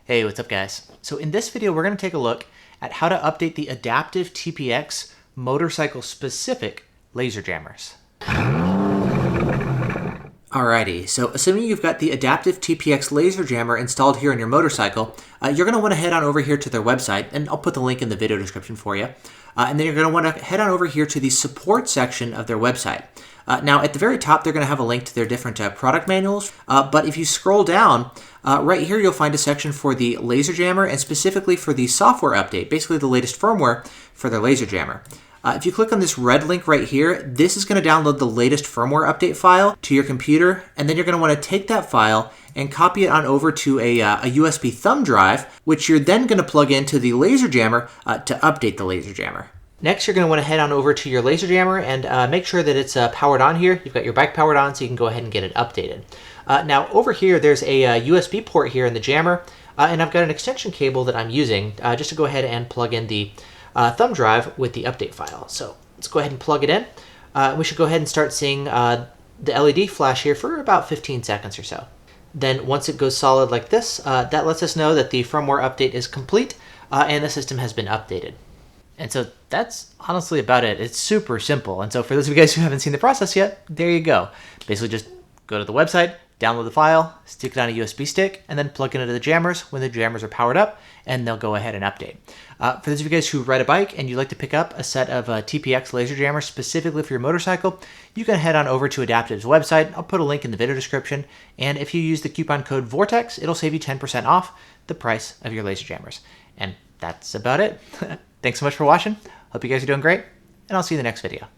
Hey, what's up guys? So in this video, we're going to take a look at how to update the Adaptiv TPX motorcycle specific laser jammers. Alrighty, so assuming you've got the Adaptiv TPX laser jammer installed here on your motorcycle, you're going to want to head on over here to their website, and I'll put the link in the video description for you. And then you're going to want to head on over here to the support section of their website. Now, at the very top, they're going to have a link to their different product manuals, but if you scroll down, right here you'll find a section for the laser jammer and specifically for the software update, basically the latest firmware for their laser jammer. If you click on this red link right here, this is going to download the latest firmware update file to your computer, and then you're going to want to take that file and copy it on over to a USB thumb drive, which you're then going to plug into the laser jammer to update the laser jammer. Next, you're going to want to head on over to your laser jammer and make sure that it's powered on here. You've got your bike powered on, so you can go ahead and get it updated. Now, over here, there's a USB port here in the jammer, and I've got an extension cable that I'm using just to go ahead and plug in the thumb drive with the update file. So let's go ahead and plug it in. We should go ahead and start seeing the LED flash here for about 15 seconds or so. Then once it goes solid like this, that lets us know that the firmware update is complete and the system has been updated. And so that's honestly about it. It's super simple. And so for those of you guys who haven't seen the process yet, there you go. Basically just go to the website, download the file, stick it on a USB stick, and then plug it into the jammers when the jammers are powered up, and they'll go ahead and update. For those of you guys who ride a bike and you'd like to pick up a set of TPX laser jammers specifically for your motorcycle, you can head on over to Adaptiv's website. I'll put a link in the video description. And if you use the coupon code Vortex, it'll save you 10% off the price of your laser jammers. And that's about it. Thanks so much for watching. Hope you guys are doing great, and I'll see you in the next video.